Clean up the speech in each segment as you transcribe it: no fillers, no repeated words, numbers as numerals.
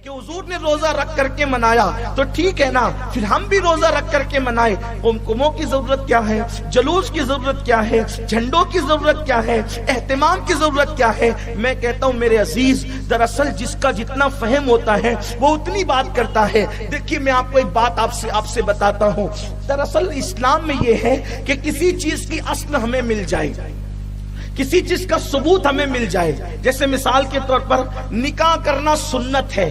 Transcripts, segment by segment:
کہ حضور نے روزہ رکھ کر کے منایا تو ٹھیک ہے نا، پھر ہم بھی روزہ رکھ کر کے منائے۔ قمقموں کی ضرورت کیا ہے، جلوس کی ضرورت کیا ہے، جھنڈوں کی ضرورت کیا ہے، اہتمام کی ضرورت کیا ہے؟ میں کہتا ہوں میرے عزیز، دراصل جس کا جتنا فہم ہوتا ہے وہ اتنی بات کرتا ہے۔ دیکھیے میں آپ کو ایک بات آپ سے بتاتا ہوں، دراصل اسلام میں یہ ہے کہ کسی چیز کی اصل ہمیں مل جائے، کسی چیز کا ثبوت ہمیں مل جائے۔ جیسے مثال کے طور پر نکاح کرنا سنت ہے،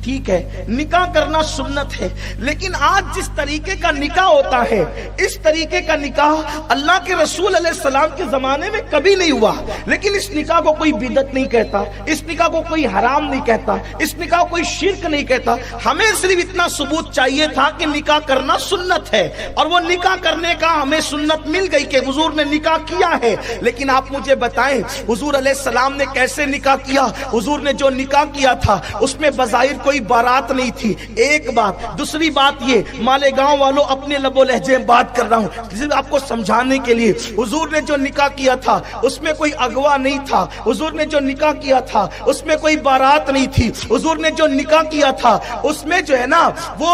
ٹھیک ہے، نکاح کرنا سنت ہے، لیکن آج جس طریقے کا نکاح ہوتا ہے اس طریقے کا نکاح اللہ کے رسول علیہ السلام کے زمانے میں کبھی نہیں ہوا۔ لیکن اس نکاح کو کوئی بدعت نہیں کہتا، اس نکاح کو کوئی حرام نہیں کہتا، اس نکاح کو کوئی شرک نہیں کہتا۔ ہمیں صرف اتنا ثبوت چاہیے تھا کہ نکاح کرنا سنت ہے، اور وہ نکاح کرنے کا ہمیں سنت مل گئی کہ حضور نے نکاح کیا ہے۔ لیکن آپ مجھے بتائیں حضور علیہ السلام نے کیسے نکاح کیا؟ حضور نے جو نکاح کیا تھا اس میں بظاہر کوئی بارات نہیں تھی، ایک بات۔ دوسری بات یہ، مالیگاؤں والوں اپنے لب و لہجے میں بات کر رہا ہوں صرف آپ کو سمجھانے کے لیے، حضور نے جو نکاح کیا تھا اس میں کوئی اغوا نہیں تھا، حضور نے جو نکاح کیا تھا اس میں کوئی بارات نہیں تھی، حضور نے جو نکاح کیا تھا اس میں جو ہے نا وہ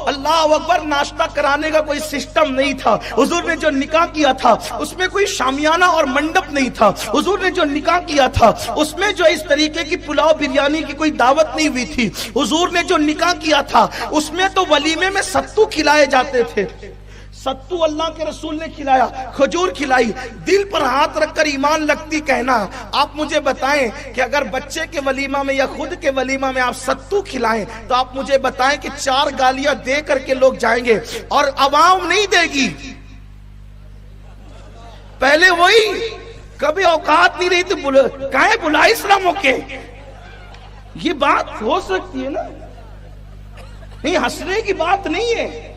اللہ اکبر ناشتہ کرانے کا کوئی سسٹم نہیں تھا، حضور نے جو نکاح کیا تھا اس میں کوئی شامیانہ اور منڈپ نہیں تھا، حضور نے جو نکاح کیا تھا اس میں جو اس طریقے کی پلاؤ بریانی کی کوئی دعوت نہیں ہوئی تھی، حضور نے جو نکاح کیا تھا اس میں تو ولیمے میں ستو کھلائے جاتے تھے۔ ستو اللہ کے رسول نے کھلایا، کھجور کھلائی، دل پر ہاتھ رکھ کر ایمان لگتی کہنا۔ آپ مجھے بتائیں کہ اگر بچے کے ولیمہ میں یا خود کے ولیمہ میں آپ ستو کھلائیں تو آپ مجھے بتائیں کہ 4 گالیاں دے کر کے لوگ جائیں گے اور عوام نہیں دے گی؟ پہلے وہی کبھی اوقات نہیں رہی تو کہیں بلائی اسلاموں کے، یہ بات ہو سکتی ہے نا؟ نہیں، ہنسنے کی بات نہیں ہے۔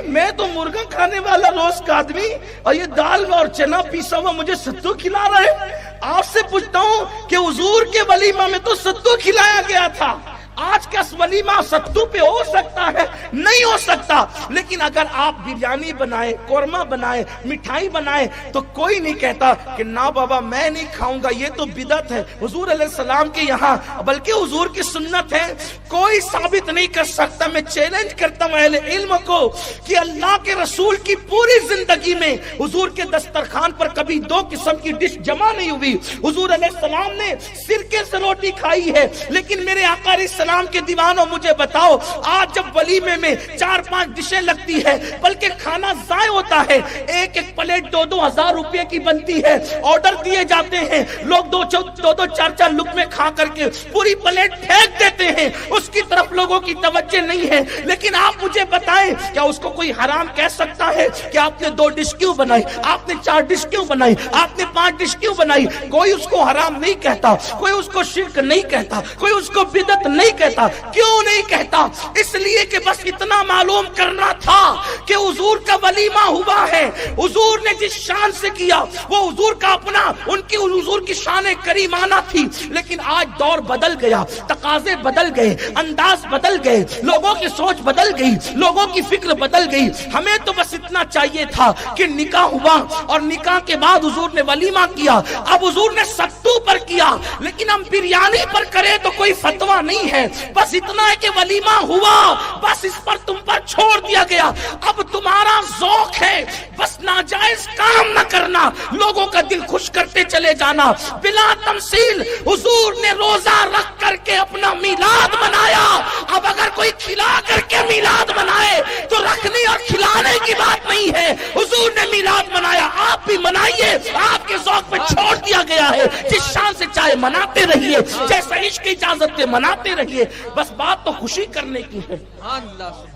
میں تو مرغا کھانے والا روز کا آدمی اور یہ دال اور چنا پیسا ہوا مجھے ستو کھلا رہا ہے۔ آپ سے پوچھتا ہوں کہ حضور کے ولیمہ میں تو ستو کھلایا گیا تھا، آج کا ولیمہ ستو پہ ہو سکتا ہے؟ نہیں ہو سکتا۔ لیکن اگر آپ بریانی بنائے، قورمہ بنائے، مٹھائی بنائے تو کوئی نہیں کہتا کہ نا بابا میں نہیں کھاؤں گا، یہ تو بدعت ہے حضور علیہ السلام کے یہاں، بلکہ حضور کی سنت ہے۔ کوئی ثابت نہیں کر سکتا۔ میں چیلنج کرتا ہوں اہل علم کو کہ اللہ کے رسول کی پوری زندگی میں حضور کے دسترخوان پر کبھی 2 قسم کی ڈش جمع نہیں ہوئی۔ حضور علیہ السلام نے سرکے سے روٹی کھائی ہے، لیکن میرے آقا علیہ السلام کے دیوانوں مجھے بتاؤ، آج جب ولیمے میں 4-5 ڈشیں لگتی ہے بلکہ کھانا ضائع ہوتا ہے، ایک پلیٹ 2-2 ہزار روپے کی بنتی ہے، آرڈر دیے جاتے ہیں، لوگ 2-2 4-4 لقمے کھا کر کے پوری پلیٹ پھینک دیتے ہیں، اس کی طرف لوگوں کی توجہ نہیں ہے۔ لیکن آپ مجھے بتائیں کیا اس کو کوئی حرام کہہ سکتا ہے کہ آپ نے 2 ڈش کیوں بنائی، آپ نے 4 ڈش کیوں بنائی، آپ نے 5 ڈش کیوں بنائی؟ کوئی اس کو حرام نہیں کہتا، کوئی اس کو شرک نہیں کہتا، کوئی اس کو بدعت نہیں کہتا۔ کیوں نہیں کہتا؟ اس لیے کہ بس اتنا معلوم کرنا تھا کہ حضور کا ولیمہ ہوا ہے، حضور نے جس شان سے کیا وہ حضور کا اپنا، ان کی حضور کی شان کریمانہ تھی۔ لیکن آج دور بدل گیا، تقاضے بدل گئے، انداز بدل گئے، لوگوں کی سوچ بدل گئی، لوگوں کی فکر بدل گئی۔ ہمیں تو بس اتنا چاہیے تھا کہ نکاح ہوا اور نکاح کے بعد حضور نے ولیمہ کیا، اب حضور نے ستو پر کیا، لیکن ہم بریانی پر کریں تو کوئی فتویٰ نہیں ہے۔ بس اتنا ہے کہ ولیمہ ہوا، بس اس پر تم پر چھوڑ دیا گیا۔ اب تمہارا ذوق ہے بس ناجائز کام نہ کرنا، لوگوں کا دل خوش کرتے چلے جانا بلا تمثیل۔ حضور نے روزہ رکھ کر کے اپنا میلاد منایا، اب اگر کوئی کھلا کر کے میلاد منائے تو رکھنے اور کھلانے کی بات نہیں ہے۔ حضور نے میلاد منایا، آپ بھی منائیے، آپ کے ذوق پہ چھوڑ دیا گیا ہے۔ جس شان سے چاہے مناتے رہیے، جیسا عشق کی اجازت دے مناتے رہیے، بس بات تو خوشی کرنے کی ہے،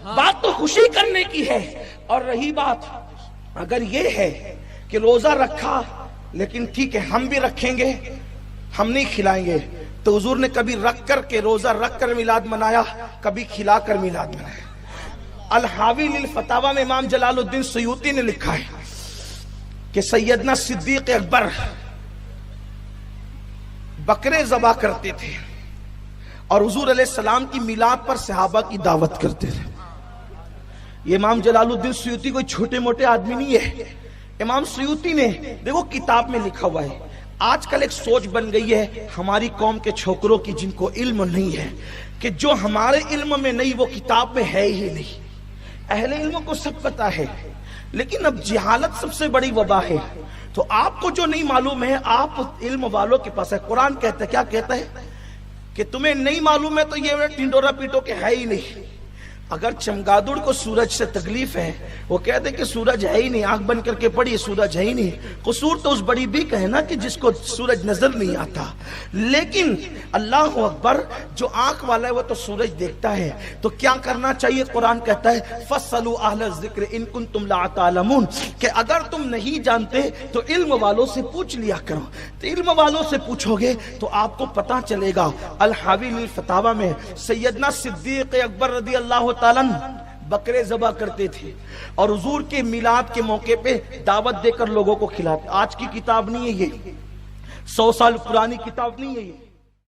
بات تو خوشی کرنے کی ہے۔ اور رہی بات اگر یہ ہے کہ روزہ رکھا لیکن ٹھیک ہے ہم بھی رکھیں گے، ہم نہیں کھلائیں گے، تو حضور نے کبھی رکھ کر کے روزہ رکھ کر میلاد منایا، کبھی کھلا کر میلاد منایا۔ الحاوی للفتاوی میں امام جلال الدین سیوطی نے لکھا ہے کہ سیدنا صدیق اکبر بکرے ذبح کرتے تھے اور حضور علیہ السلام کی میلاد پر صحابہ کی دعوت کرتے تھے۔ یہ امام جلال الدین سیوطی کوئی چھوٹے موٹے آدمی نہیں ہے۔ امام سیوطی نے دیکھو کتاب میں لکھا ہوا ہے۔ آج کل ایک سوچ بن گئی ہے ہماری قوم کے چھوکروں کی جن کو علم نہیں ہے کہ جو ہمارے علم میں نہیں وہ کتاب میں ہے ہی نہیں. اہل علم کو سب پتا ہے، لیکن اب جہالت سب سے بڑی وبا ہے. تو آپ کو جو نہیں معلوم ہے آپ علم والوں کے پاس ہے. قرآن کہتا ہے، کیا کہتا ہے کہ تمہیں نہیں معلوم ہے تو یہ ٹنڈورا پیٹو کہ ہے ہی نہیں. اگر چمگادڑ کو سورج سے تکلیف ہے، وہ کہتے کہ سورج ہے ہی نہیں، آنکھ بند کر کے پڑھی سورج ہے ہی نہیں. قصور تو اس بڑی بھی کا ہے نا کہ جس کو سورج نظر نہیں آتا. لیکن اللہ اکبر، جو آنکھ والا ہے وہ تو سورج دیکھتا ہے. تو کیا کرنا چاہیے؟ قرآن کہتا ہے فَاسْأَلُوا أَهْلَ الذِّكْرِ إِن كُنتُمْ لَا تَعْلَمُونَ، کہ اگر تم نہیں جانتے تو علم والوں سے پوچھ لیا کرو. تو علم والوں سے پوچھو گے تو آپ کو پتہ چلے گا. الحاوی للفتاوی میں سیدنا صدیق اکبر رضی اللہ تعالیٰ بکرے ذبح کرتے تھے اور حضور کے میلاد کے موقع پہ دعوت دے کر لوگوں کو کھلاتے. آج کی کتاب نہیں ہے یہ، 100 سال پرانی کتاب نہیں ہے یہ.